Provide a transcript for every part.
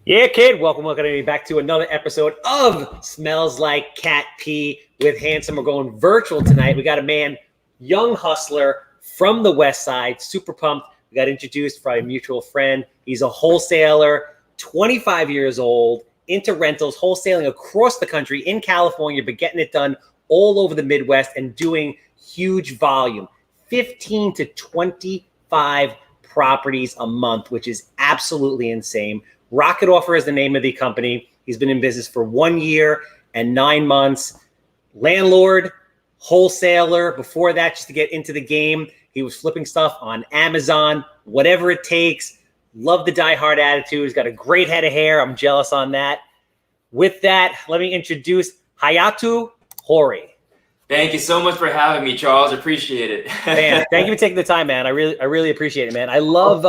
Yeah, kid. Welcome everybody back to another episode of Smells Like Cat Pee with Handsome. We're going virtual tonight. We got a man, young hustler from the West Side, super pumped. We got introduced by a mutual friend. He's a wholesaler, 25 years old, into rentals, wholesaling across the country in California, but getting it done all over the Midwest and doing huge volume, 15 to 25 properties a month, which is absolutely insane. Rocket Offer is the name of the company. He's been in business for 1 year and 9 months. Landlord, wholesaler. Before that, just to get into the game, he was flipping stuff on Amazon, whatever it takes. Love the diehard attitude. He's got a great head of hair. I'm jealous on that. With that, let me introduce Hayato Hori. Thank you so much for having me, Charles. Appreciate it. Man, thank you for taking the time, man. I really appreciate it, man. I love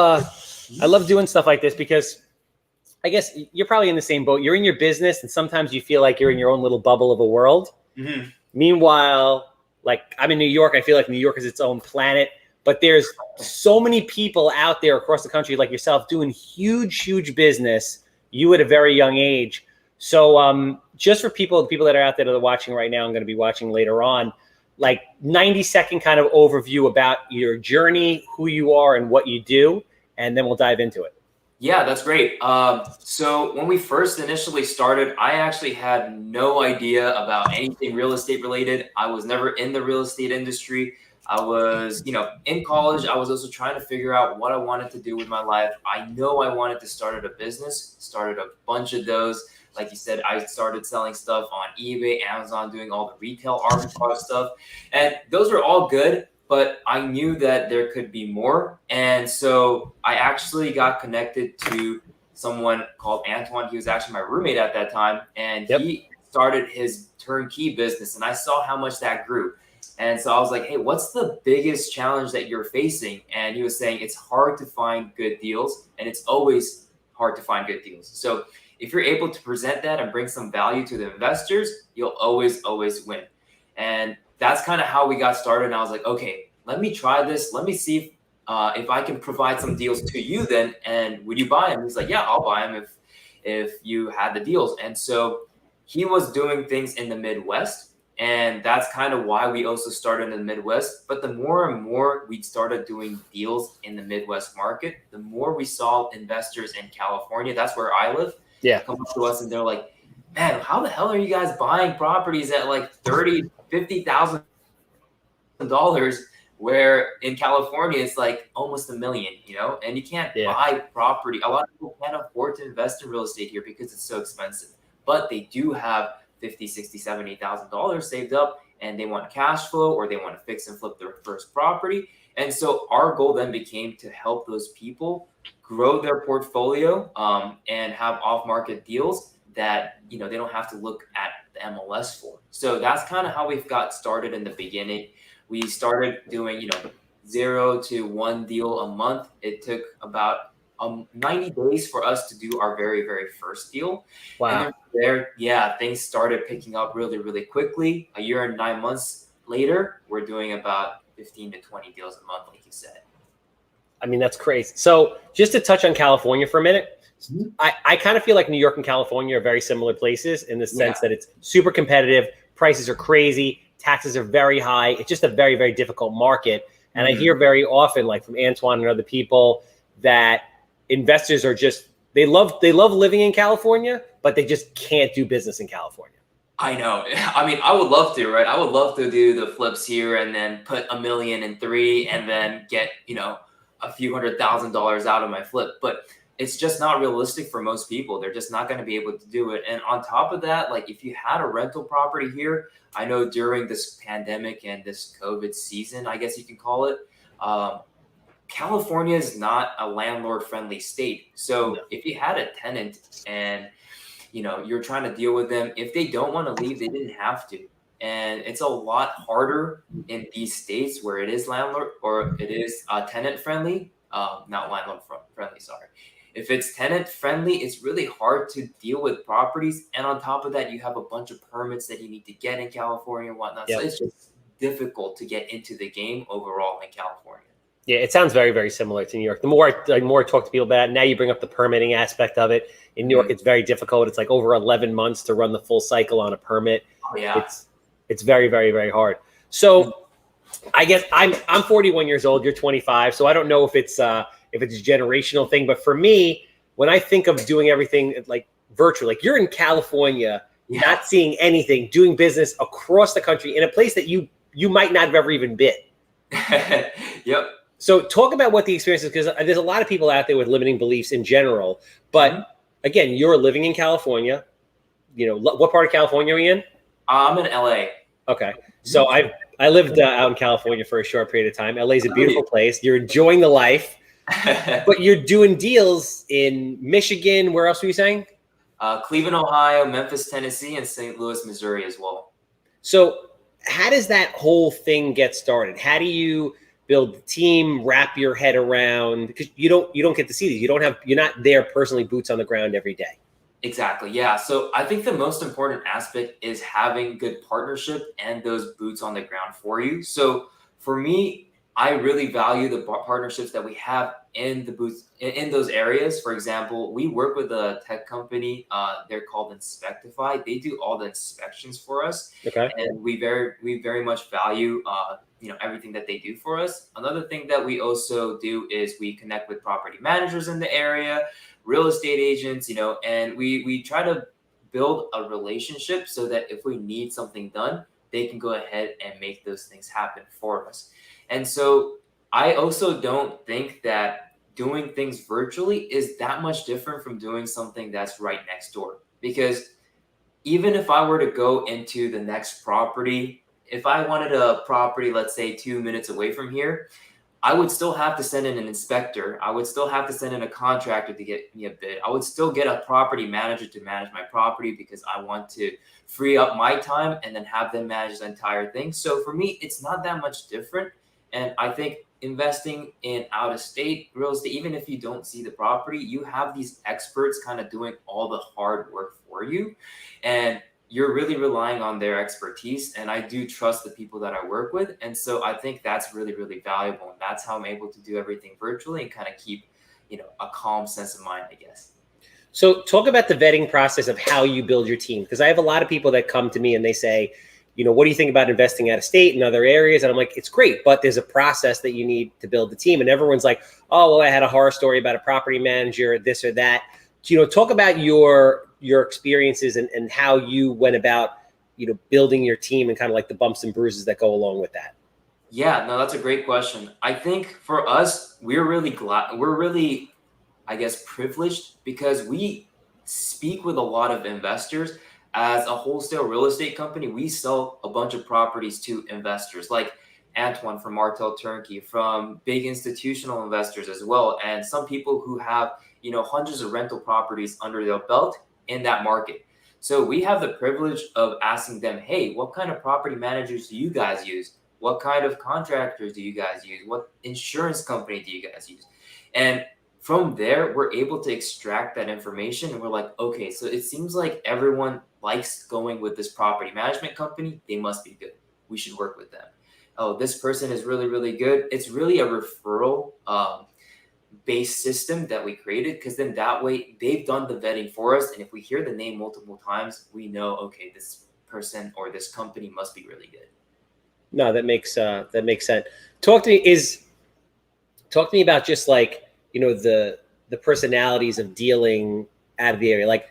doing stuff like this because I guess you're probably in the same boat. You're in your business, and sometimes you feel like you're in your own little bubble of a world. Mm-hmm. Meanwhile, like I'm in New York, I feel like New York is its own planet. But there's so many people out there across the country like yourself doing huge business, you at a very young age. So just for the people that are out there that are watching right now and going to be watching later on, like 90-second kind of overview about your journey, who you are, and what you do, and then we'll dive into it. Yeah, that's great. So when we first initially started, I actually had no idea about anything real estate related. I was never in the real estate industry. I was, in college. I was also trying to figure out what I wanted to do with my life. I know I wanted to start a business, started a bunch of those. Like you said, I started selling stuff on eBay, Amazon, doing all the retail arbitrage stuff. And those are all good. But I knew that there could be more. And so I actually got connected to someone called Antoine. He was actually my roommate at that time. And He started his turnkey business. And I saw how much that grew. And so I was like, hey, what's the biggest challenge that you're facing? And he was saying it's hard to find good deals. And it's always hard to find good deals. So if you're able to present that and bring some value to the investors, you'll always win. And that's kind of how we got started. And I was like, okay, let me try this. Let me see if I can provide some deals to you then. And would you buy them? He's like, yeah, I'll buy them if you had the deals. And so he was doing things in the Midwest. And that's kind of why we also started in the Midwest. But the more and more we started doing deals in the Midwest market, the more we saw investors in California. That's where I live. Come up to us and they're like, man, how the hell are you guys buying properties at like $50,000, where in California it's like almost $1 million, and you can't buy property. A lot of people can't afford to invest in real estate here because it's so expensive, but they do have $50,000, $60,000, $70,000 saved up, and they want cash flow or they want to fix and flip their first property. And so our goal then became to help those people grow their portfolio and have off-market deals that they don't have to look at the MLS for. So that's kind of how we got started in the beginning. We started doing 0 to 1 deal a month. It took about 90 days for us to do our very first deal. Wow. And there, things started picking up really quickly. A year and 9 months later, we're doing about 15 to 20 deals a month, like you said. I mean, that's crazy. So just to touch on California for a minute, I kind of feel like New York and California are very similar places in the sense that it's super competitive. Prices are crazy. Taxes are very high. It's just a very difficult market. And I hear very often, like from Antoine and other people, that investors are just, they love living in California, but they just can't do business in California. I know. I mean, I would love to, right? I would love to do the flips here and then put $1 million in 3 and then get, a few $100,000 out of my flip. But it's just not realistic for most people. They're just not going to be able to do it. And on top of that, like if you had a rental property here, I know during this pandemic and this COVID season, I guess you can call it, California is not a landlord-friendly state. So if you had a tenant and you're trying to deal with them, if they don't want to leave, they didn't have to. And it's a lot harder in these states where it is landlord or it is tenant friendly, not landlord friendly. Sorry. If it's tenant friendly, it's really hard to deal with properties. And on top of that, you have a bunch of permits that you need to get in California and whatnot. So it's just difficult to get into the game overall in California. Yeah, it sounds very, very similar to New York. The more I talk to people about it, now you bring up the permitting aspect of it. In New York, it's very difficult. It's like over 11 months to run the full cycle on a permit. Oh, yeah. It's very, very, very hard. So I guess I'm 41 years old. You're 25. So I don't know if it's a generational thing, but for me, when I think of doing everything like virtual, like you're in California, not seeing anything, doing business across the country in a place that you might not have ever even been. Yep. So talk about what the experience is, because there's a lot of people out there with limiting beliefs in general. But again, you're living in California. You know, what part of California are you in? I'm in LA. Okay. So I lived out in California for a short period of time. LA is a beautiful place. You're enjoying the life, but you're doing deals in Michigan. Where else were you saying? Cleveland, Ohio, Memphis, Tennessee, and St. Louis, Missouri as well. So how does that whole thing get started? How do you build the team, wrap your head around, because you don't get to see these. You're not there personally, boots on the ground every day. Exactly. Yeah. So I think the most important aspect is having good partnership and those boots on the ground for you. So for me, I really value the partnerships that we have in the boots in those areas. For example, we work with a tech company. They're called Inspectify. They do all the inspections for us. Okay. And we very much value everything that they do for us. Another thing that we also do is we connect with property managers in the area, real estate agents, and we try to build a relationship so that if we need something done, they can go ahead and make those things happen for us. And so I also don't think that doing things virtually is that much different from doing something that's right next door. Because even if I were to go into the next property, if I wanted a property, let's say 2 minutes away from here, I would still have to send in an inspector. I would still have to send in a contractor to get me a bid. I would still get a property manager to manage my property because I want to free up my time and then have them manage the entire thing. So for me, it's not that much different. And I think investing in out-of-state real estate, even if you don't see the property, you have these experts kind of doing all the hard work for you. And you're really relying on their expertise. And I do trust the people that I work with. And so I think that's really, really valuable. And that's how I'm able to do everything virtually and kind of keep, a calm sense of mind, I guess. So talk about the vetting process of how you build your team. Because I have a lot of people that come to me and they say, what do you think about investing out of state and other areas? And I'm like, it's great, but there's a process that you need to build the team. And everyone's like, oh, well, I had a horror story about a property manager, this or that. Talk about your experiences and how you went about, building your team and kind of like the bumps and bruises that go along with that. Yeah, no, that's a great question. I think for us, we're really, I guess, privileged because we speak with a lot of investors. As a wholesale real estate company, we sell a bunch of properties to investors like Antoine from Martel Turnkey, from big institutional investors as well, and some people who have, hundreds of rental properties under their belt in that market. So we have the privilege of asking them, hey, what kind of property managers do you guys use? What kind of contractors do you guys use? What insurance company do you guys use? And from there, we're able to extract that information. And we're like, okay, so it seems like everyone likes going with this property management company. They must be good. We should work with them. Oh, this person is really, really good. It's really a referral based system that we created, because then that way they've done the vetting for us. And if we hear the name multiple times, we know, okay, this person or this company must be really good. No, that makes sense. Talk to me about just like, the personalities of dealing out of the area. Like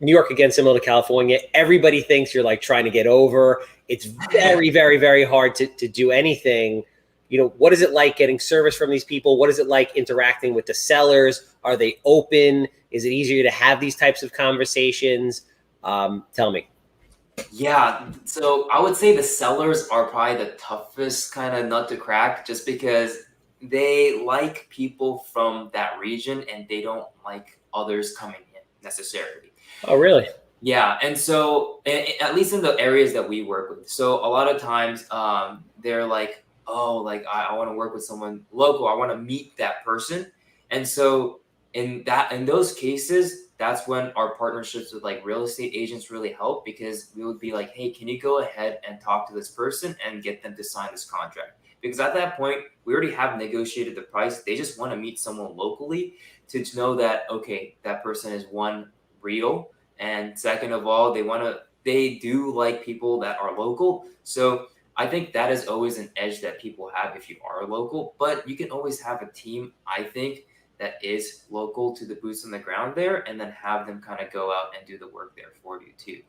New York, again, similar to California, everybody thinks you're like trying to get over. It's very, very, very hard to do anything. What is it like getting service from these people? What is it like interacting with the sellers? Are they open? Is it easier to have these types of conversations? Tell me. Yeah, so I would say the sellers are probably the toughest kind of nut to crack, just because they like people from that region and they don't like others coming in necessarily. Oh, really? Yeah. And so at least in the areas that we work with, so a lot of times they're like, oh, like I want to work with someone local. I want to meet that person. And so in those cases, that's when our partnerships with like real estate agents really help, because we would be like, hey, can you go ahead and talk to this person and get them to sign this contract? because at that point, we already have negotiated the price. They just want to meet someone locally to know that, okay, that person is one, real, and second of all, they do like people that are local. So I think that is always an edge that people have if you are local, but you can always have a team, I think, that is local to the boots on the ground there, and then have them kind of go out and do the work there for you too.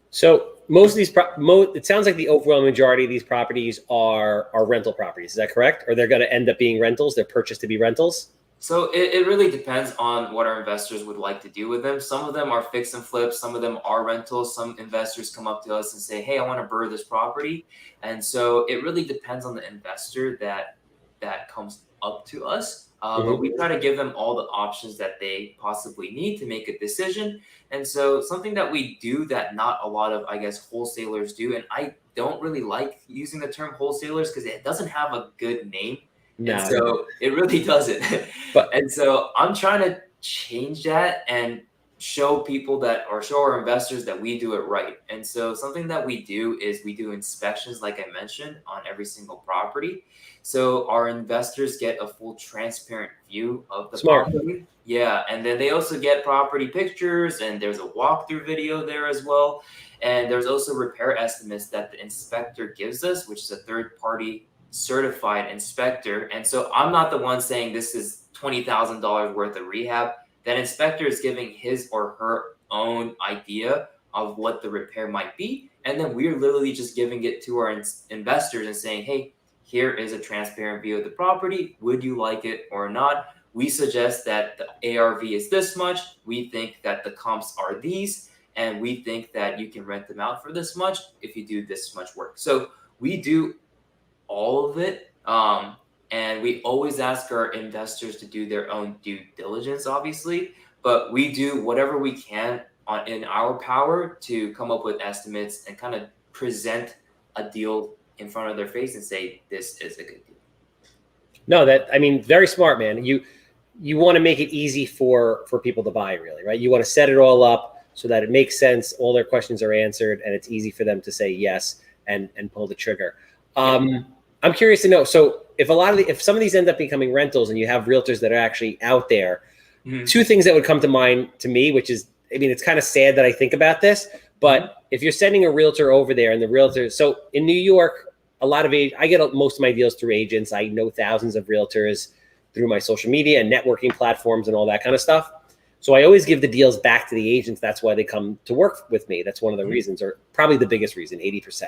So most of these, it sounds like the overwhelming majority of these properties are rental properties. Is that correct? Or they're going to end up being rentals? They're purchased to be rentals? So it really depends on what our investors would like to do with them. Some of them are fix and flips. Some of them are rentals. Some investors come up to us and say, hey, I want to burr this property. And so it really depends on the investor that comes up to us. But we try to give them all the options that they possibly need to make a decision. And so something that we do that not a lot of, I guess, wholesalers do, and I don't really like using the term wholesalers because it doesn't have a good name. No. And so it really doesn't. And so I'm trying to change that and show people show our investors that we do it right. And so something that we do is we do inspections, like I mentioned, on every single property. So our investors get a full transparent view of the property. Yeah. And then they also get property pictures, and there's a walkthrough video there as well. And there's also repair estimates that the inspector gives us, which is a third party certified inspector. And so I'm not the one saying this is $20,000 worth of rehab. That inspector is giving his or her own idea of what the repair might be. And then we're literally just giving it to our investors and saying, hey, here is a transparent view of the property. Would you like it or not? We suggest that the ARV is this much. We think that the comps are these, and we think that you can rent them out for this much if you do this much work. So we do all of it. And we always ask our investors to do their own due diligence, obviously, but we do whatever we can in our power to come up with estimates and kind of present a deal in front of their face and say, this is a good deal. No, very smart, man. You want to make it easy for people to buy, really, right? You want to set it all up so that it makes sense, all their questions are answered, and it's easy for them to say yes and pull the trigger. I'm curious to know, so if some of these end up becoming rentals and you have realtors that are actually out there, two things that would come to mind to me, which is, it's kind of sad that I think about this, but if you're sending a realtor over there and the realtor, so in New York, I get most of my deals through agents. I know thousands of realtors through my social media and networking platforms and all that kind of stuff. So I always give the deals back to the agents. That's why they come to work with me. That's one of the reasons, or probably the biggest reason, 80%.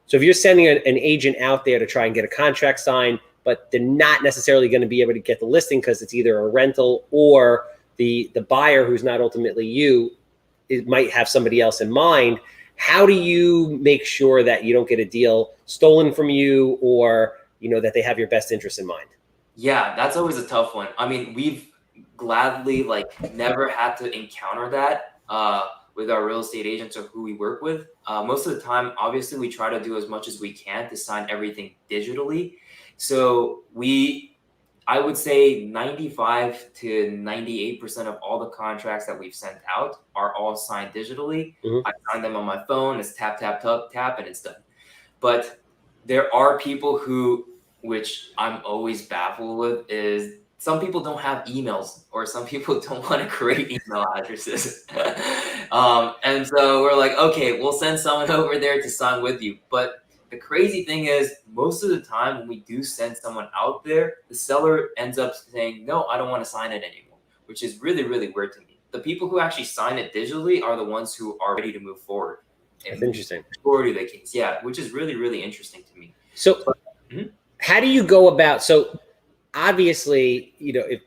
So if you're sending an agent out there to try and get a contract signed, but they're not necessarily going to be able to get the listing because it's either a rental or the buyer, who's not ultimately you, it might have somebody else in mind. How do you make sure that you don't get a deal stolen from you, or that they have your best interest in mind? Yeah, that's always a tough one. We've gladly never had to encounter that with our real estate agents or who we work with. Most of the time, obviously, we try to do as much as we can to sign everything digitally. So I would say 95 to 98% of all the contracts that we've sent out are all signed digitally. I sign them on my phone. It's tap, tap, tap, tap, and it's done. But there are people which I'm always baffled with, is some people don't have emails, or some people don't want to create email addresses. And so we're like, okay, we'll send someone over there to sign with you. But the crazy thing is, most of the time when we do send someone out there, the seller ends up saying, no, I don't want to sign it anymore, which is really, really weird to me. The people who actually sign it digitally are the ones who are ready to move forward. That's interesting. Majority of the case, yeah, which is really, really interesting to me. So how do you go about, so obviously, if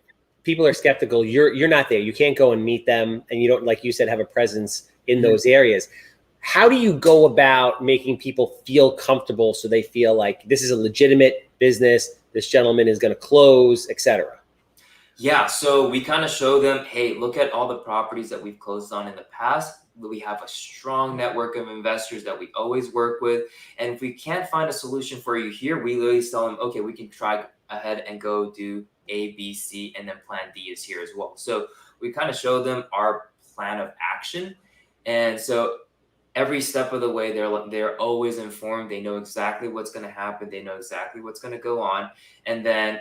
people are skeptical, you're not there. You can't go and meet them, and you don't, like you said, have a presence in those areas. How do you go about making people feel comfortable so they feel like this is a legitimate business, this gentleman is going to close, etc.? Yeah, so we kind of show them, hey, look at all the properties that we've closed on in the past. We have a strong network of investors that we always work with. And if we can't find a solution for you here, we literally tell them, okay, we can try ahead and go do A, B, C, and then plan D is here as well. So we kind of show them our plan of action. And so every step of the way, they're always informed. They know exactly what's going to happen. They know exactly what's going to go on. And then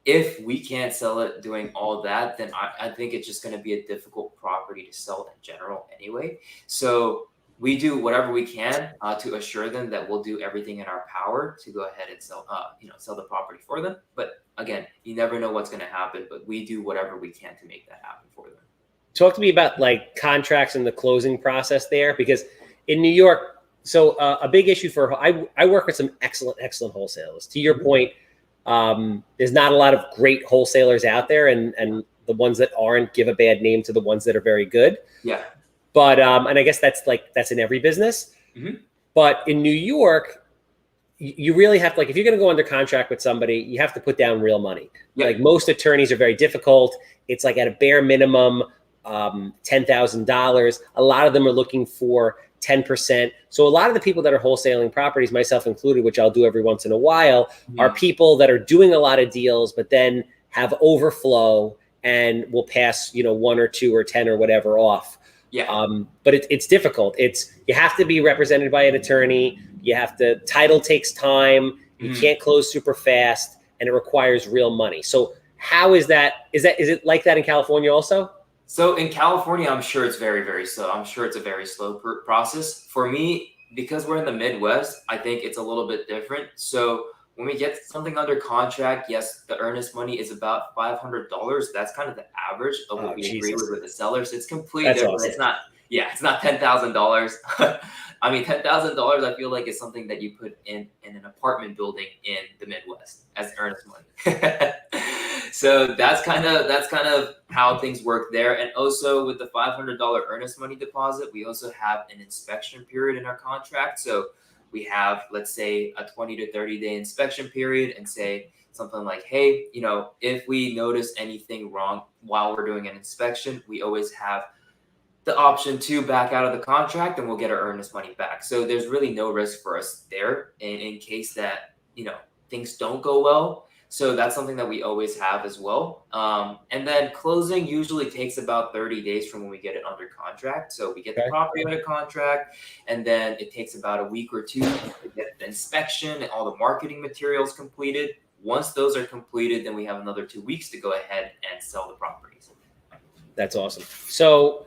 if we can't sell it doing all that, then I think it's just going to be a difficult property to sell in general anyway. So we do whatever we can to assure them that we'll do everything in our power to go ahead and sell the property for them. But again, you never know what's going to happen, but we do whatever we can to make that happen for them. Talk to me about like contracts and the closing process there, because in New York, so a big issue I work with some excellent wholesalers. To your point, there's not a lot of great wholesalers out there, and the ones that aren't give a bad name to the ones that are very good. Yeah. But and I guess that's in every business. Mm-hmm. But in New York, you really have to, like, if you're going to go under contract with somebody, you have to put down real money. Yep. Like most attorneys are very difficult. It's like at a bare minimum, $10,000. A lot of them are looking for 10%. So a lot of the people that are wholesaling properties, myself included, which I'll do every once in a while, are people that are doing a lot of deals, but then have overflow and will pass, 1 or 2 or 10 or whatever off. Yeah. But it's difficult. You have to be represented by an attorney. Title takes time. You can't close super fast, and it requires real money. So how is that? Is it like that in California also? So in California, I'm sure it's very, very slow. I'm sure it's a very slow process. For me, because we're in the Midwest, I think it's a little bit different. So when we get something under contract, yes, the earnest money is about $500. That's kind of the average of what we agree with the sellers. It's completely different. Awesome. It's not $10,000. I mean, $10,000, I feel like is something that you put in an apartment building in the Midwest as earnest money. So that's kind of how things work there. And also with the $500 earnest money deposit, we also have an inspection period in our contract. So we have, let's say, a 20 to 30 day inspection period, and say something like, hey, if we notice anything wrong while we're doing an inspection, we always have the option to back out of the contract, and we'll get our earnest money back. So there's really no risk for us there in case that, things don't go well. So that's something that we always have as well. And then closing usually takes about 30 days from when we get it under contract. So we get the property under contract, and then it takes about a week or 2 to get the inspection and all the marketing materials completed. Once those are completed, then we have another 2 weeks to go ahead and sell the properties. That's awesome. So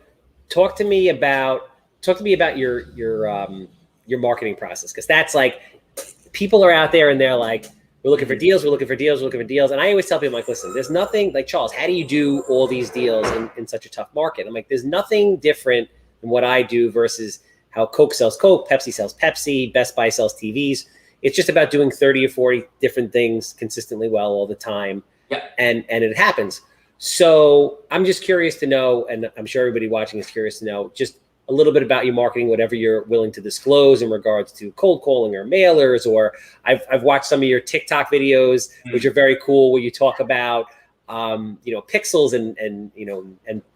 talk to me about your marketing process, because that's like, people are out there and they're like, we're looking for deals. And I always tell people, I'm like, listen, there's nothing like, Charles, how do you do all these deals in such a tough market? I'm like, there's nothing different than what I do versus how Coke sells Coke, Pepsi sells Pepsi, Best Buy sells TVs. It's just about doing 30 or 40 different things consistently well all the time. Yeah. And it happens. So I'm just curious to know, and I'm sure everybody watching is curious to know, just a little bit about your marketing, whatever you're willing to disclose in regards to cold calling or mailers, or I've watched some of your TikTok videos, which are very cool, where you talk about, pixels and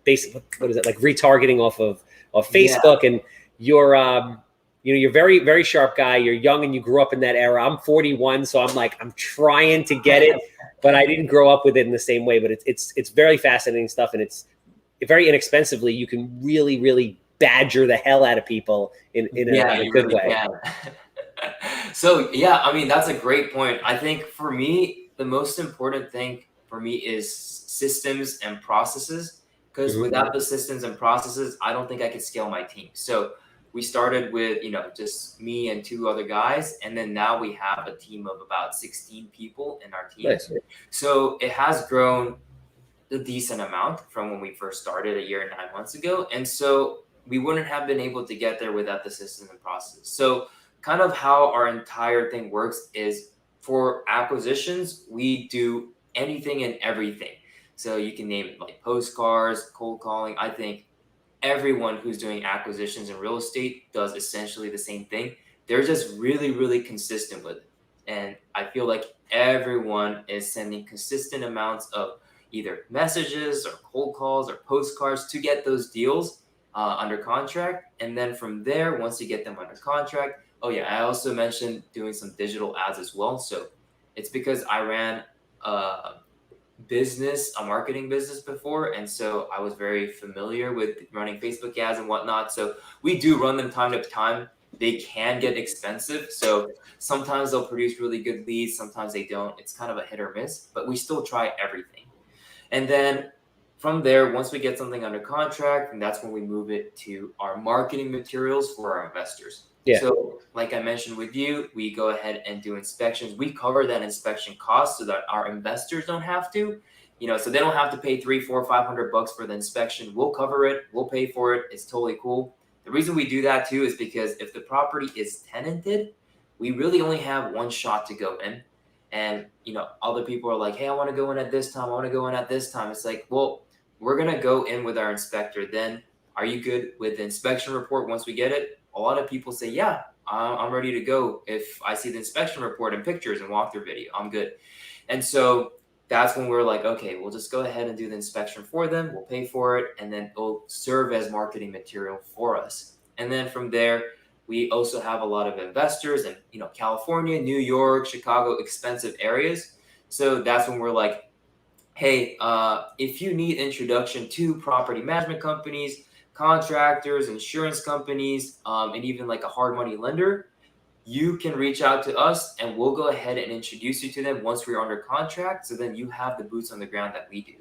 basically, what is it, like retargeting off of Facebook. And you're a very, very sharp guy. You're young and you grew up in that era. I'm 41. So I'm trying to get it, but I didn't grow up with it in the same way. But it's very fascinating stuff. And it's very inexpensively. You can really, really badger the hell out of people in a good really way. So, I mean, that's a great point. I think for me, the most important thing for me is systems and processes, because without the systems and processes, I don't think I could scale my team. So we started with, just me and 2 other guys. And then now we have a team of about 16 people in our team. Nice. So it has grown a decent amount from when we first started a year and 9 months ago. And so we wouldn't have been able to get there without the systems and processes. So kind of how our entire thing works is, for acquisitions, we do anything and everything. So you can name it, like postcards, cold calling. I think everyone who's doing acquisitions in real estate does essentially the same thing. They're just really, really consistent with it. And I feel like everyone is sending consistent amounts of either messages or cold calls or postcards to get those deals under contract. And then from there, once you get them under contract, I also mentioned doing some digital ads as well. So it's because I ran a marketing business before. And so I was very familiar with running Facebook ads and whatnot. So we do run them time to time. They can get expensive. So sometimes they'll produce really good leads. Sometimes they don't. It's kind of a hit or miss, but we still try everything. And then from there, once we get something under contract, and that's when we move it to our marketing materials for our investors. Yeah. So like I mentioned with you, we go ahead and do inspections. We cover that inspection cost so that our investors don't have to, so they don't have to pay $300, $400, $500 for the inspection. We'll cover it. We'll pay for it. It's totally cool. The reason we do that too is because if the property is tenanted, we really only have one shot to go in. And, other people are like, hey, I want to go in at this time. I want to go in at this time. It's like, well, we're going to go in with our inspector. Then are you good with the inspection report once we get it? A lot of people say, yeah, I'm ready to go. If I see the inspection report and pictures and walkthrough video, I'm good. And so that's when we're like, okay, we'll just go ahead and do the inspection for them. We'll pay for it. And then it'll serve as marketing material for us. And then from there, we also have a lot of investors in, California, New York, Chicago, expensive areas. So that's when we're like, hey, if you need introduction to property management companies, contractors, insurance companies, and even like a hard money lender, you can reach out to us and we'll go ahead and introduce you to them once we're under contract. So then you have the boots on the ground that we do.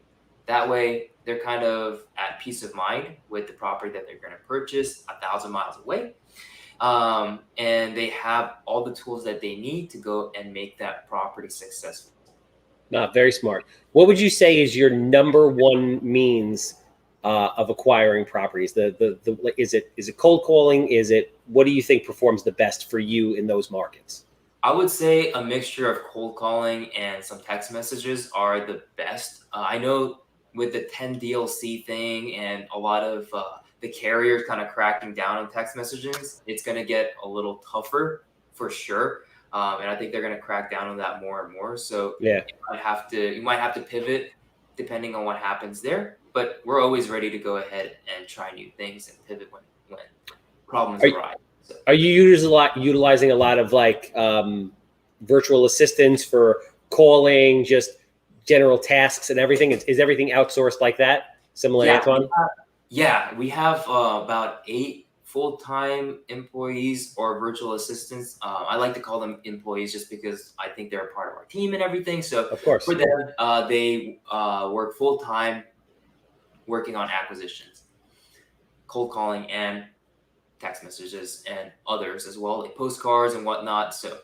That way they're kind of at peace of mind with the property that they're going to purchase 1,000 miles away. And they have all the tools that they need to go and make that property successful. Very smart. What would you say is your number one means of acquiring properties? Is it cold calling? What do you think performs the best for you in those markets? I would say a mixture of cold calling and some text messages are the best. I know with the 10 DLC thing and a lot of the carriers kind of cracking down on text messages, it's going to get a little tougher for sure. And I think they're going to crack down on that more and more. So yeah, you might have to pivot depending on what happens there. But we're always ready to go ahead and try new things and pivot when problems arise. So. Are you utilizing a lot of like virtual assistants for calling, just general tasks and everything? Is everything outsourced like that? Similar to Antoine? We have about 8 full-time employees or virtual assistants. I like to call them employees just because I think they're a part of our team and everything. So of course, for them, they work full-time working on acquisitions, cold calling, and text messages and others as well, like postcards and whatnot. So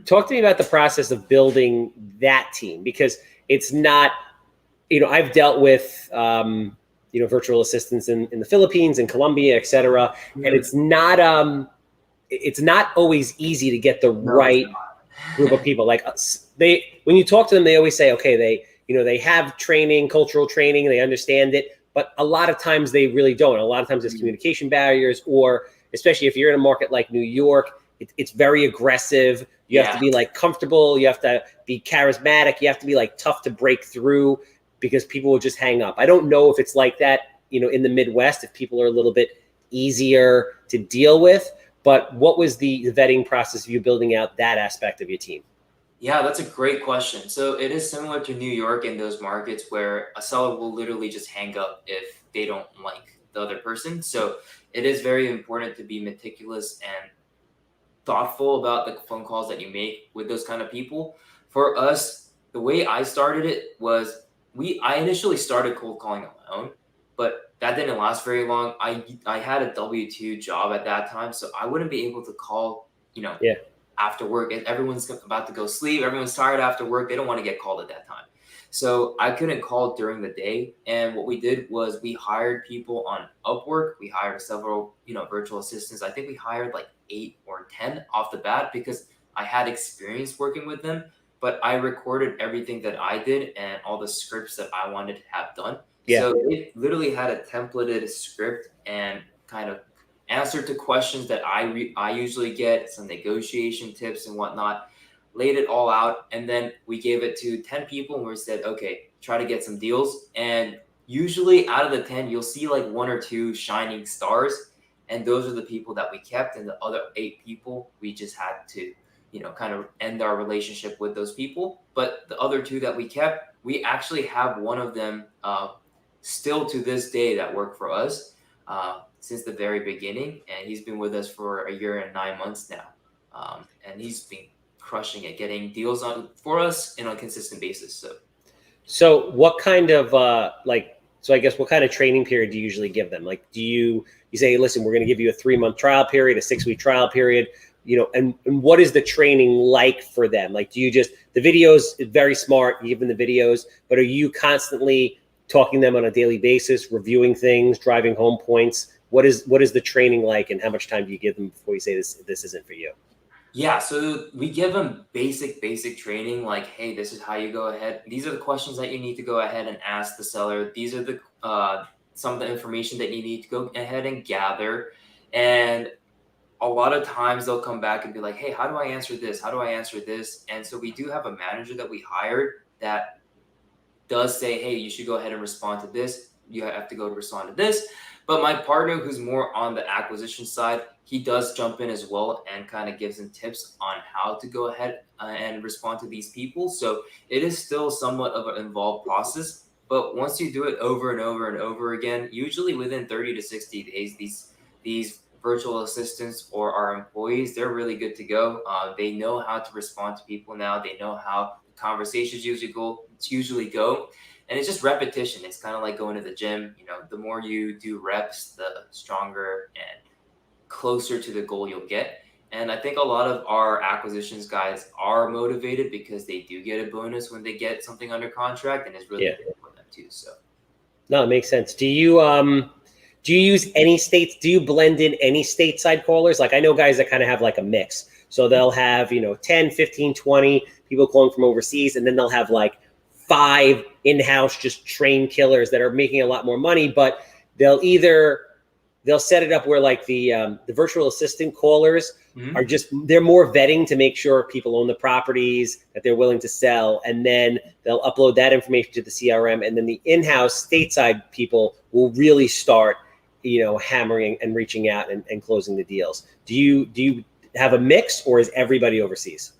talk to me about the process of building that team, because it's not, I've dealt with, virtual assistants in the Philippines and Colombia, et cetera. And it's not always easy to get the right group of people. Like when you talk to them, they always say, okay, they have training, cultural training, they understand it, but a lot of times they really don't. A lot of times there's communication barriers, or especially if you're in a market like New York, it's very aggressive. You have to be like comfortable. You have to be charismatic. You have to be like tough to break through, because people will just hang up. I don't know if it's like that, in the Midwest, if people are a little bit easier to deal with, but what was the vetting process of you building out that aspect of your team? Yeah, that's a great question. So it is similar to New York in those markets where a seller will literally just hang up if they don't like the other person. So it is very important to be meticulous and thoughtful about the phone calls that you make with those kind of people. For us, the way I started it was I initially started cold calling on my own, but that didn't last very long. I had a W-2 job at that time, so I wouldn't be able to call, after work. Everyone's about to go sleep. Everyone's tired after work. They don't want to get called at that time. So I couldn't call during the day. And what we did was we hired people on Upwork. We hired several, virtual assistants. I think we hired like 8 or 10 off the bat because I had experience working with them. But I recorded everything that I did and all the scripts that I wanted to have done. Yeah. So it literally had a templated script and kind of answer to questions that I usually get, some negotiation tips and whatnot, laid it all out. And then we gave it to 10 people and we said, okay, try to get some deals. And usually out of the 10, you'll see like 1 or 2 shining stars. And those are the people that we kept. And the other 8 people, we just had to, kind of end our relationship with those people. But the other two that we kept, we actually have one of them still to this day that work for us since the very beginning. And he's been with us for 1 year and 9 months now. And he's been crushing it, getting deals on for us on a consistent basis. So what kind of so I guess what kind of training period do you usually give them? Like, do you say, listen, we're going to give you a 3-month trial period, a 6-week trial period, and what is the training like for them? Like, do you just, the videos, very smart, you give them the videos, but are you constantly talking to them on a daily basis, reviewing things, driving home points? What is the training like, and how much time do you give them before you say this isn't for you? Yeah, so we give them basic training, like, hey, this is how you go ahead. These are the questions that you need to go ahead and ask the seller. These are the some of the information that you need to go ahead and gather. And a lot of times they'll come back and be like, hey, how do I answer this? How do I answer this? And so we do have a manager that we hired that does say, hey, you should go ahead and respond to this. You have to go to respond to this. But my partner, who's more on the acquisition side, he does jump in as well and kind of gives them tips on how to go ahead and respond to these people. So it is still somewhat of an involved process. But once you do it over and over and over again, usually within 30 to 60 days, these virtual assistants or our employees, they're really good to go. They know how to respond to people now. They know how conversations usually go. And it's just repetition. It's kind of like going to the gym. The more you do reps, the stronger and closer to the goal you'll get. And I think a lot of our acquisitions guys are motivated because they do get a bonus when they get something under contract, and it's really good for them too. So no, it makes sense. Do you use any states? Do you blend in any stateside callers? Like, I know guys that kind of have like a mix. So they'll have, 10, 15, 20 people calling from overseas, and then they'll have like 5 in-house just trained killers that are making a lot more money, but they'll set it up where like the virtual assistant callers are they're more vetting to make sure people own the properties that they're willing to sell. And then they'll upload that information to the CRM. And then the in-house stateside people will really start, hammering and reaching out and closing the deals. Do you have a mix, or is everybody overseas?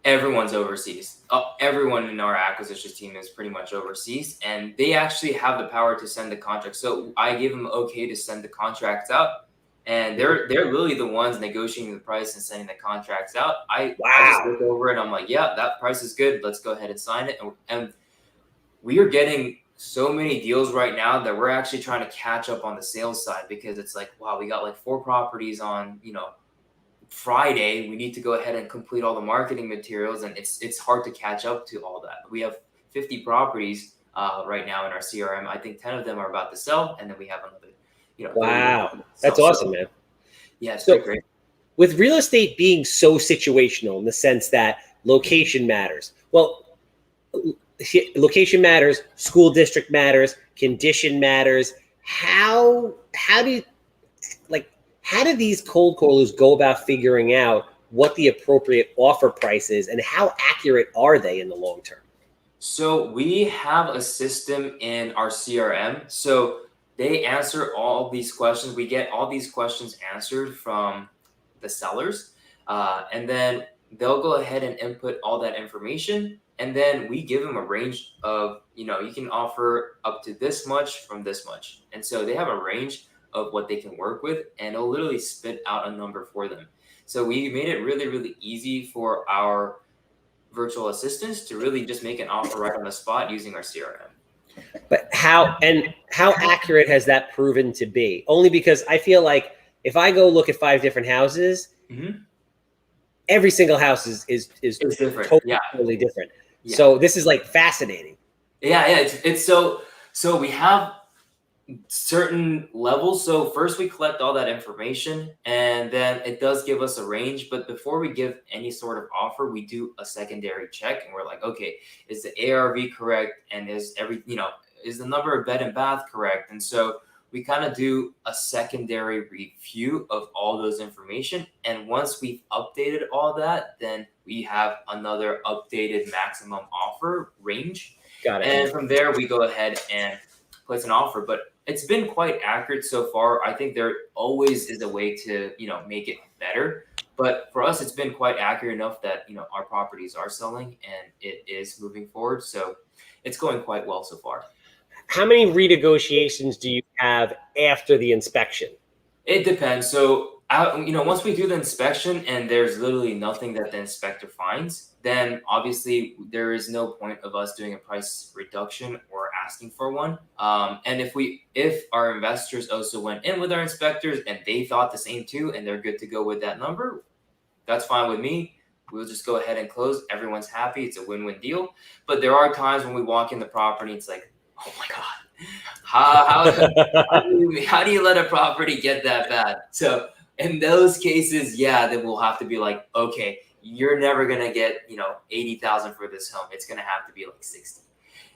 Everyone's overseas. Everyone in our acquisitions team is pretty much overseas, and they actually have the power to send the contract. So I give them okay to send the contracts out, and they're really the ones negotiating the price and sending the contracts out. I just look over it. I'm like, yeah, that price is good. Let's go ahead and sign it. And we are getting so many deals right now that we're actually trying to catch up on the sales side, because it's like, wow, we got like 4 properties on, Friday. We need to go ahead and complete all the marketing materials, and it's hard to catch up to all that. We have 50 properties right now in our CRM. I think 10 of them are about to sell, and then we have another. Wow, that's awesome, man. Yeah, it's great. With real estate being so situational in the sense that location matters. Well, location matters, school district matters, condition matters. How do these cold callers go about figuring out what the appropriate offer price is, and how accurate are they in the long term? So we have a system in our CRM. So they answer all these questions. We get all these questions answered from the sellers. And then they'll go ahead and input all that information. And then we give them a range of, you can offer up to this much from this much. And so they have a range of what they can work with, and it'll literally spit out a number for them. So we made it really, really easy for our virtual assistants to really just make an offer right on the spot using our CRM. But how accurate has that proven to be? Only because I feel like if I go look at 5 different houses, every single house is different. totally different. Yeah. So this is like fascinating. Yeah. It's so we have certain levels. So first we collect all that information, and then it does give us a range. But before we give any sort of offer, we do a secondary check, and we're like, okay, is the ARV correct? And is the number of bed and bath correct? And so we kind of do a secondary review of all those information. And once we've updated all that, then we have another updated maximum offer range. Got it. And from there, we go ahead and place an offer. But it's been quite accurate so far. I think there always is a way to, make it better. But for us, it's been quite accurate enough that, our properties are selling and it is moving forward. So it's going quite well so far. How many renegotiations do you have after the inspection? It depends. So, once we do the inspection and there's literally nothing that the inspector finds, then obviously there is no point of us doing a price reduction or asking for one. And if our investors also went in with our inspectors and they thought the same too, and they're good to go with that number, that's fine with me. We'll just go ahead and close. Everyone's happy. It's a win-win deal. But there are times when we walk in the property, it's like, oh my God. How do you let a property get that bad? So in those cases, then we'll have to be like, okay, you're never gonna get 80,000 for this home. It's gonna have to be like 60.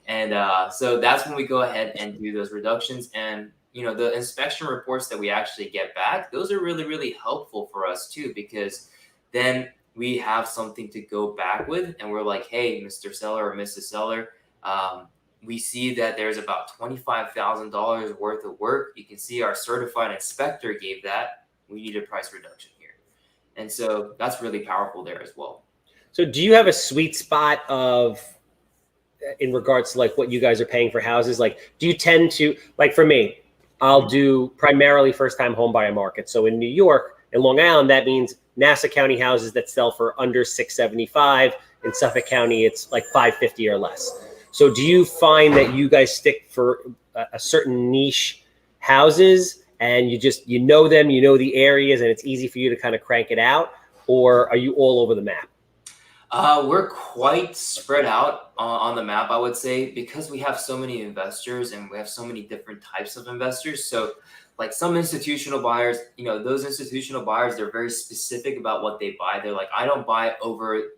And so that's when we go ahead and do those reductions. And the inspection reports that we actually get back, those are really, really helpful for us too, because then we have something to go back with, and we're like, hey, Mr. Seller or Mrs. Seller, we see that there's about $25,000 worth of work. You can see our certified inspector gave that. We need a price reduction here. And so that's really powerful there as well. So do you have a sweet spot in regards to like what you guys are paying for houses? Like, do you tend to, like for me, I'll do primarily first-time home buyer market. So in New York and Long Island, that means Nassau County houses that sell for under $675. In Suffolk County, it's like $550 or less. So do you find that you guys stick for a certain niche houses and you know them, you know the areas, and it's easy for you to kind of crank it out? Or are you all over the map? We're quite spread out on the map, I would say, because we have so many investors and we have so many different types of investors. So like some institutional buyers, those institutional buyers, they're very specific about what they buy. They're like, I don't buy over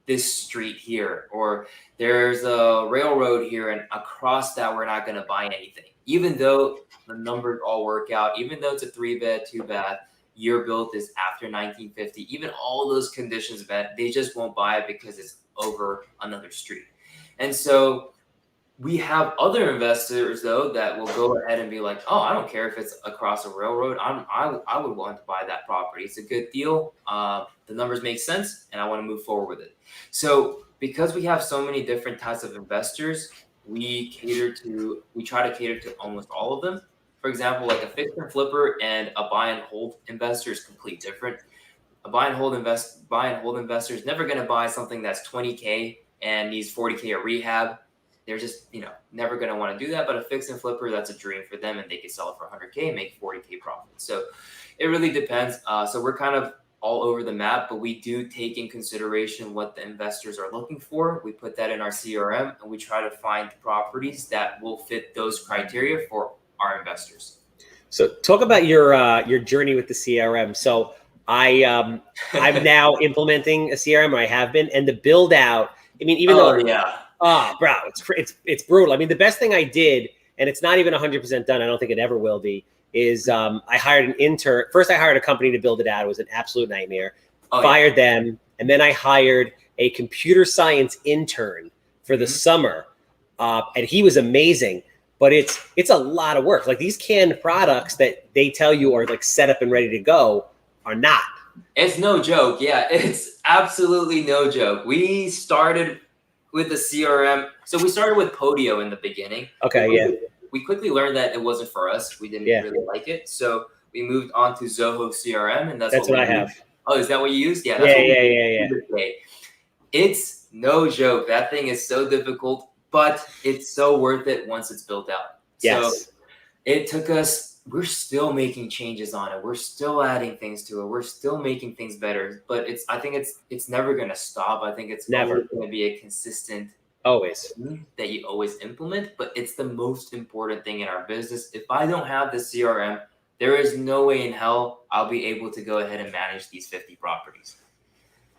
this street here, or there's a railroad here, and across that, we're not going to buy anything. Even though the numbers all work out, even though it's a 3-bed, 2-bath, year built is after 1950, even all those conditions met, they just won't buy it because it's over another street. And so we have other investors though that will go ahead and be like, oh, I don't care if it's across a railroad. I would want to buy that property. It's a good deal. The numbers make sense, and I want to move forward with it. So because we have so many different types of investors, we try to cater to almost all of them. For example, like a fix and flipper and a buy and hold investor is completely different. A buy and hold investor is never going to buy something that's $20K and needs $40K of rehab. They're just, never going to want to do that. But a fix and flipper, that's a dream for them, and they can sell it for $100K and make $40K profit. So it really depends. So we're kind of all over the map, but we do take in consideration what the investors are looking for. We put that in our CRM, and we try to find properties that will fit those criteria for our investors. So talk about your journey with the CRM. So I'm now implementing a CRM, or I have been, and the build out. I mean, even though bro, it's brutal. I mean, the best thing I did, and it's not even 100% done, I don't think it ever will be, is I hired an intern. First, I hired a company to build it out. It was an absolute nightmare. Fired them, and then I hired a computer science intern for the summer, and he was amazing. But it's a lot of work. Like these canned products that they tell you are like set up and ready to go are not. It's no joke. Yeah, it's absolutely no joke. We started with the CRM. So we started with Podio in the beginning. Okay, yeah. We quickly learned that it wasn't for us. We didn't really like it. So we moved on to Zoho CRM, and that's what I have. Oh, is that what you used? Yeah. That's yeah. It's no joke. That thing is so difficult, but it's so worth it once it's built out. Yes. So it took us, we're still making changes on it. We're still adding things to it. We're still making things better, but I think it's never going to stop. I think it's never going to be a consistent that you always implement, but it's the most important thing in our business. If I don't have the CRM, there is no way in hell I'll be able to go ahead and manage these 50 properties.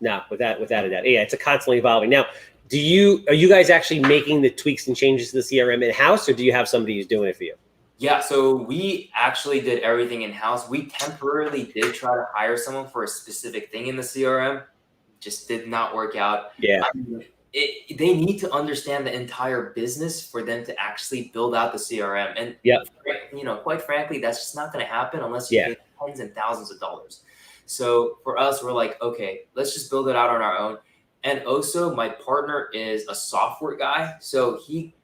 No, without a doubt. Yeah, it's a constantly evolving. Now, are you guys actually making the tweaks and changes to the CRM in-house, or do you have somebody who's doing it for you? Yeah, so we actually did everything in-house. We temporarily did try to hire someone for a specific thing in the CRM. Just did not work out. Yeah. They need to understand the entire business for them to actually build out the CRM. And, quite frankly, that's just not going to happen unless you pay tens and thousands of dollars. So for us, we're like, okay, let's just build it out on our own. And also my partner is a software guy. So he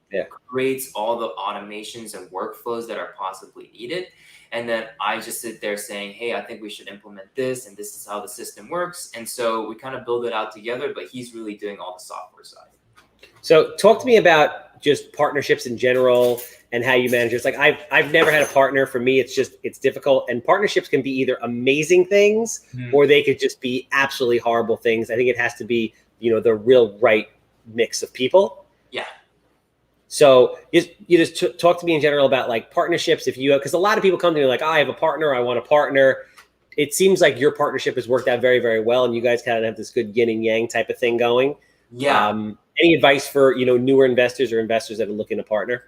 creates all the automations and workflows that are possibly needed. And then I just sit there saying, hey, I think we should implement this, and this is how the system works. And so we kind of build it out together, but he's really doing all the software side. So talk to me about just partnerships in general and how you manage it. It's like I've never had a partner. For me, it's difficult. And partnerships can be either amazing things or they could just be absolutely horrible things. I think it has to be, the real right mix of people. Yeah. So you just talk to me in general about like partnerships. Because a lot of people come to me like, I have a partner, I want a partner. It seems like your partnership has worked out very, very well, and you guys kind of have this good yin and yang type of thing going. Yeah. Any advice for newer investors or investors that are looking to partner?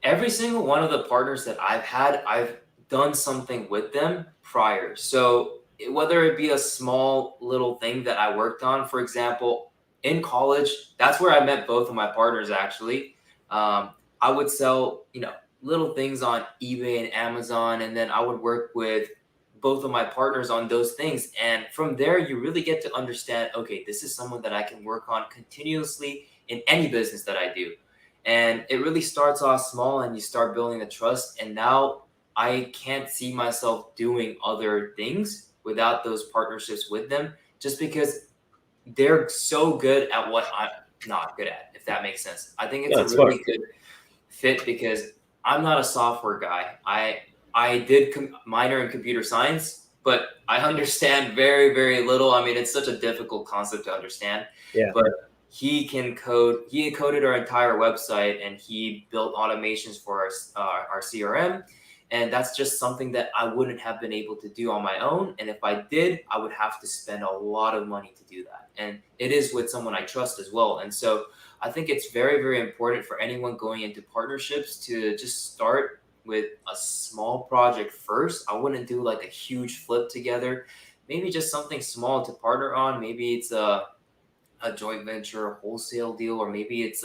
Every single one of the partners that I've had, I've done something with them prior. So whether it be a small little thing that I worked on, for example, in college, that's where I met both of my partners actually. I would sell, little things on eBay and Amazon, and then I would work with both of my partners on those things. And from there, you really get to understand, okay, this is someone that I can work on continuously in any business that I do. And it really starts off small and you start building the trust. And now I can't see myself doing other things without those partnerships with them, just because they're so good at what I'm not good at, if that makes sense. I think it's a really good fit because I'm not a software guy. I did minor in computer science, but I understand very, very little. I mean, it's such a difficult concept to understand. Yeah. But he can code. He coded our entire website, and he built automations for our CRM. And that's just something that I wouldn't have been able to do on my own. And if I did, I would have to spend a lot of money to do that. And it is with someone I trust as well. And so I think it's very, very important for anyone going into partnerships to just start with a small project first. I wouldn't do like a huge flip together. Maybe just something small to partner on. Maybe it's a joint venture, a wholesale deal, or maybe it's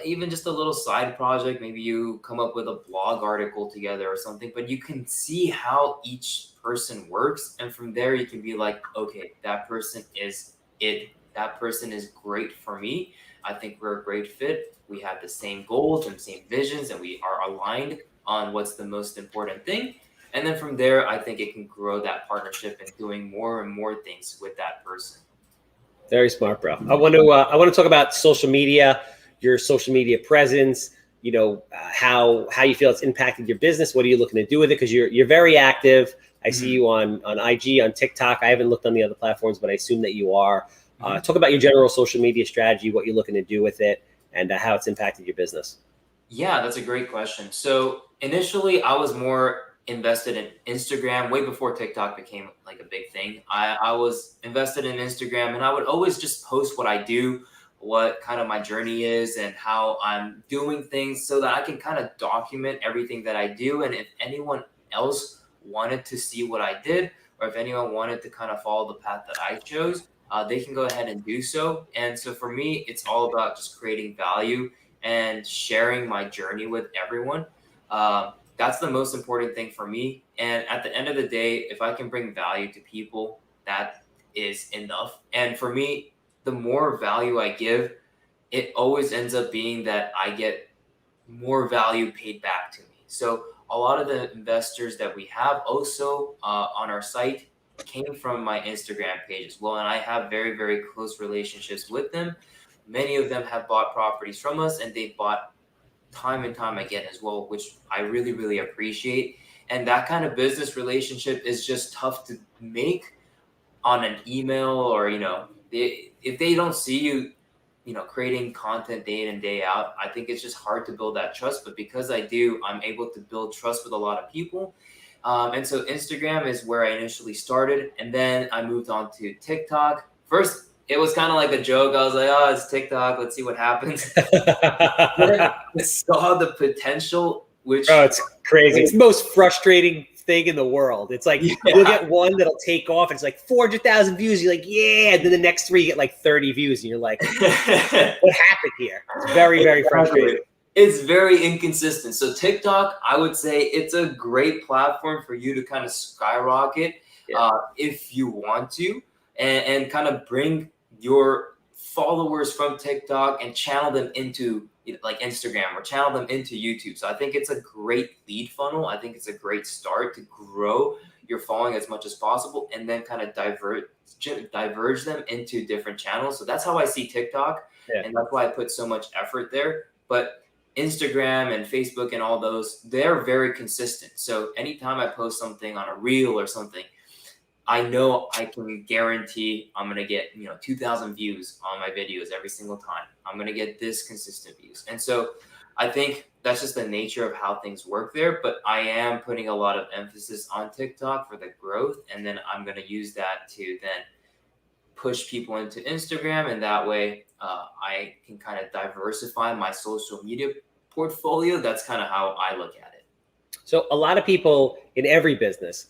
even just a little side project. Maybe you come up with a blog article together or something, but you can see how each person works. And from there, you can be like, okay, that person is it. That person is great for me. I think we're a great fit. We have the same goals and same visions, and we are aligned on what's the most important thing. And then from there, I think it can grow that partnership and doing more and more things with that person. Very smart, bro. I want to talk about social media, your social media presence. How you feel it's impacted your business. What are you looking to do with it? Because you're very active. I see you on IG, on TikTok. I haven't looked on the other platforms, but I assume that you are. Talk about your general social media strategy, what you're looking to do with it, and how it's impacted your business. Yeah, that's a great question. So initially, I was more invested in Instagram way before TikTok became like a big thing. I was invested in Instagram, and I would always just post what I do, what kind of my journey is, and how I'm doing things so that I can kind of document everything that I do. And if anyone else wanted to see what I did, or if anyone wanted to kind of follow the path that I chose, they can go ahead and do so. And so for me, it's all about just creating value and sharing my journey with everyone. That's the most important thing for me. And at the end of the day, if I can bring value to people, that is enough. And for me, the more value I give, it always ends up being that I get more value paid back to me. So a lot of the investors that we have also on our site came from my Instagram page as well. And I have very, very close relationships with them. Many of them have bought properties from us, and they bought time and time again as well, which I really, really appreciate. And that kind of business relationship is just tough to make on an email, or, if they don't see you, creating content day in and day out, I think it's just hard to build that trust. But because I do, I'm able to build trust with a lot of people. And so Instagram is where I initially started. And then I moved on to TikTok. First, it was kind of like a joke. I was like, oh, it's TikTok. Let's see what happens. I saw the potential, which... Oh, it's crazy. It's the most frustrating thing in the world. It's like, you'll get one that'll take off. And it's like 400,000 views. You're like, yeah. And then the next 3 get like 30 views. And you're like, what happened here? It's very, very frustrating. It's very inconsistent. So TikTok, I would say it's a great platform for you to kind of skyrocket. if you want to, and kind of bring your followers from TikTok and channel them into like Instagram or channel them into YouTube. So I think it's a great lead funnel. I think it's a great start to grow your following as much as possible, and then kind of diverge them into different channels. So that's how I see TikTok, and that's why I put so much effort there. But Instagram and Facebook and all those, they're very consistent. So anytime I post something on a reel or something, I know I can guarantee I'm going to get, 2,000 views on my videos every single time. I'm going to get this consistent views. And so I think that's just the nature of how things work there. But I am putting a lot of emphasis on TikTok for the growth. And then I'm going to use that to then push people into Instagram. And that way I can kind of diversify my social media portfolio. That's kind of how I look at it. So a lot of people in every business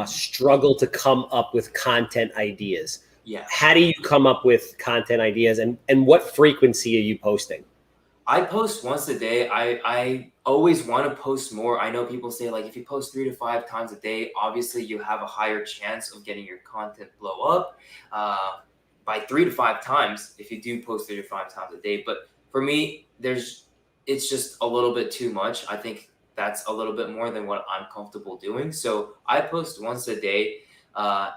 struggle to come up with content ideas. Yeah. How do you come up with content ideas, and what frequency are you posting? I post once a day. I always want to post more. I know people say like if you post 3 to 5 times a day, obviously you have a higher chance of getting your content blow up by 3 to 5 times if you do post 3 to 5 times a day. But for me, it's just a little bit too much. I think that's a little bit more than what I'm comfortable doing. So I post once a day.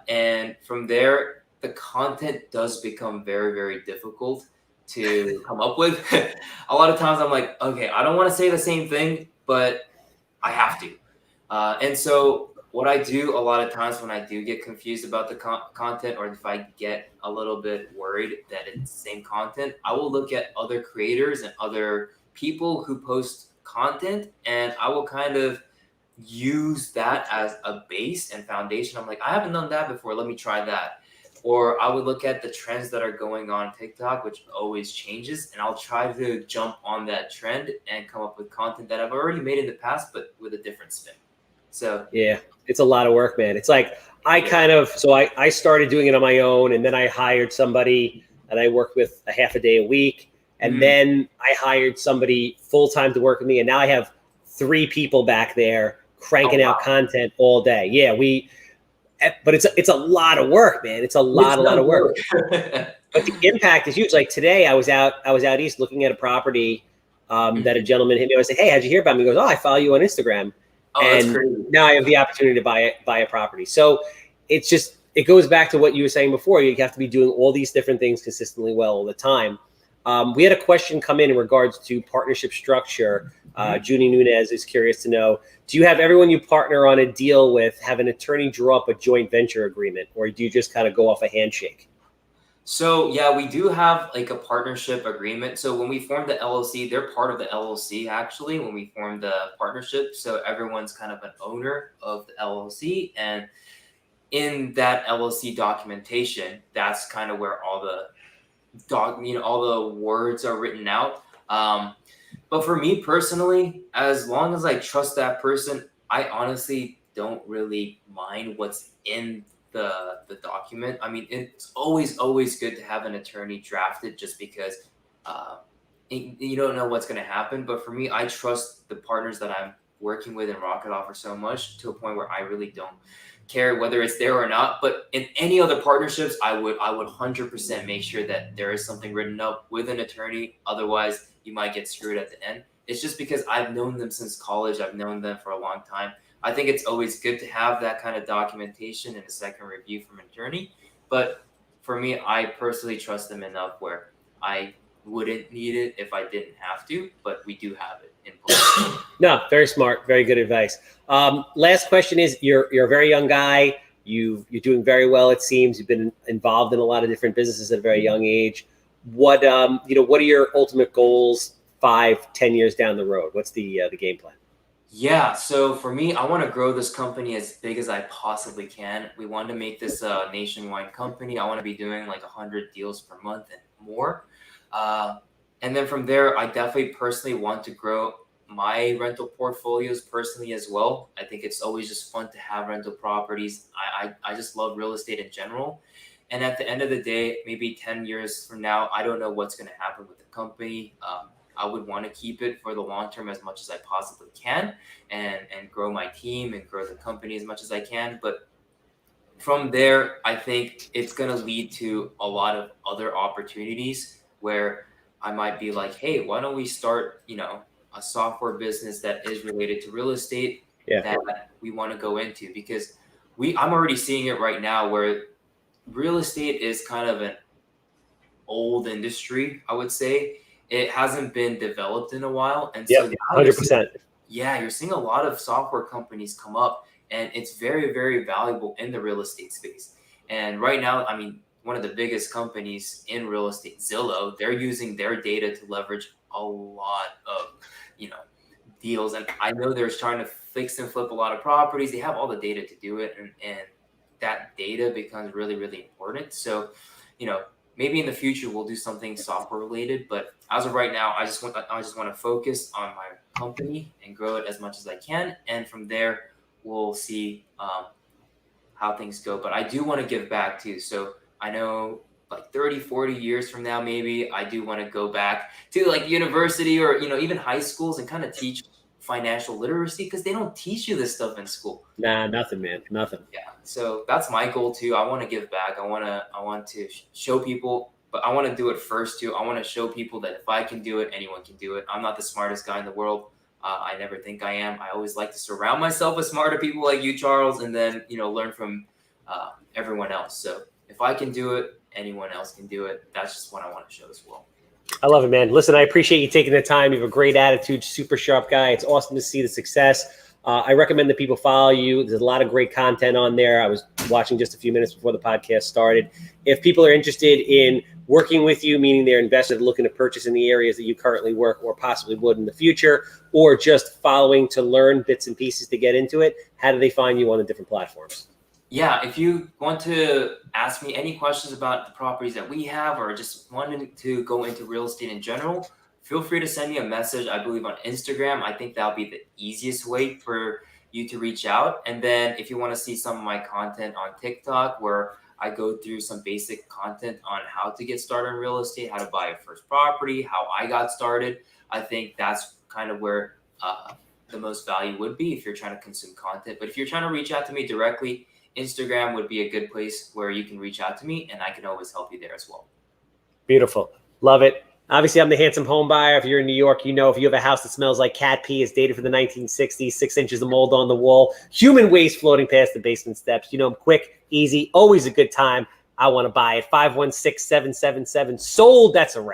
And from there, the content does become very, very difficult to come up with. A lot of times I'm like, okay, I don't want to say the same thing, but I have to. And so what I do a lot of times when I do get confused about the content, or if I get a little bit worried that it's the same content, I will look at other creators and other people who post content, and I will kind of use that as a base and foundation. I'm like, I haven't done that before. Let me try that. Or I would look at the trends that are going on TikTok, which always changes, and I'll try to jump on that trend and come up with content that I've already made in the past, but with a different spin. So yeah, it's a lot of work, man. It's like I started doing it on my own, and then I hired somebody that I worked with a half a day a week. And then I hired somebody full-time to work with me. And now I have 3 people back there cranking out content all day. Yeah, but it's a lot of work, man. It's a lot of work. But the impact is huge. Like today I was out east looking at a property that a gentleman hit me. I said, hey, how'd you hear about me? He goes, oh, I follow you on Instagram. And now I have the opportunity to buy a property. So it goes back to what you were saying before. You have to be doing all these different things consistently well all the time. We had a question come in regards to partnership structure. Junie Nunez is curious to know, do you have everyone you partner on a deal with have an attorney draw up a joint venture agreement, or do you just kind of go off a handshake? So yeah, we do have like a partnership agreement. So when we formed the LLC, they're part of the LLC actually when we formed the partnership. So everyone's kind of an owner of the LLC, and in that LLC documentation, that's kind of where all the all the words are written out. But for me personally, as long as I trust that person, I honestly don't really mind what's in the document. I mean, it's always good to have an attorney drafted, just because you don't know what's going to happen. But for me, I trust the partners that I'm working with in Rocket Offer so much, to a point where I really don't care whether it's there or not. But in any other partnerships, I would 100% make sure that there is something written up with an attorney. Otherwise, you might get screwed at the end. It's just because I've known them since college. I've known them for a long time. I think it's always good to have that kind of documentation and a second review from an attorney. But for me, I personally trust them enough where I wouldn't need it if I didn't have to, but we do have it in place. No, very smart, very good advice. Last question is, you're a very young guy. You're doing very well, it seems. You've been involved in a lot of different businesses at a very young age. What are your ultimate goals 5-10 years down the road? What's the game plan? Yeah, so for me, I want to grow this company as big as I possibly can. We want to make this a nationwide company. I want to be doing like 100 deals per month and more. And then from there, I definitely personally want to grow my rental portfolios personally as well. I think it's always just fun to have rental properties. I just love real estate in general. And at the end of the day, maybe 10 years from now, I don't know what's going to happen with the company. I would want to keep it for the long term as much as I possibly can, and grow my team and grow the company as much as I can. But from there, I think it's going to lead to a lot of other opportunities where I might be like, hey, why don't we start, a software business that is related to real estate that we want to go into? Because I'm already seeing it right now where real estate is kind of an old industry, I would say. It hasn't been developed in a while. And so now 100%. you're seeing a lot of software companies come up, and it's very, very valuable in the real estate space. And right now, I mean, one of the biggest companies in real estate, Zillow, they're using their data to leverage a lot of, deals. And I know they're trying to fix and flip a lot of properties. They have all the data to do it. And that data becomes really, really important. So, maybe in the future we'll do something software related, but as of right now, I just want to focus on my company and grow it as much as I can. And from there, we'll see how things go. But I do want to give back too. So I know like 30, 40 years from now, maybe I do want to go back to like university or, even high schools and kind of teach financial literacy, because they don't teach you this stuff in school. Nah, nothing, man. Nothing. Yeah. So that's my goal too. I want to give back. I want to show people, but I want to do it first too. I want to show people that if I can do it, anyone can do it. I'm not the smartest guy in the world. I never think I am. I always like to surround myself with smarter people like you, Charles, and then, learn from everyone else. So if I can do it, anyone else can do it. That's just what I want to show as well. I love it, man. Listen, I appreciate you taking the time. You have a great attitude, super sharp guy. It's awesome to see the success. I recommend that people follow you. There's a lot of great content on there. I was watching just a few minutes before the podcast started. If people are interested in working with you, meaning they're invested looking to purchase in the areas that you currently work or possibly would in the future, or just following to learn bits and pieces to get into it, how do they find you on the different platforms? Yeah, if you want to ask me any questions about the properties that we have, or just wanting to go into real estate in general, feel free to send me a message, I believe on Instagram. I think that'll be the easiest way for you to reach out. And then if you want to see some of my content on TikTok, where I go through some basic content on how to get started in real estate, how to buy a first property, how I got started, I think that's kind of where the most value would be if you're trying to consume content. But if you're trying to reach out to me directly, Instagram would be a good place where you can reach out to me, and I can always help you there as well. Beautiful. Love it. Obviously, I'm the Handsome Homebuyer. If you're in New York, if you have a house that smells like cat pee, it's dated for the 1960s, 6 inches of mold on the wall, human waste floating past the basement steps. Quick, easy, always a good time. I want to buy it. 516-777 sold. That's a wrap.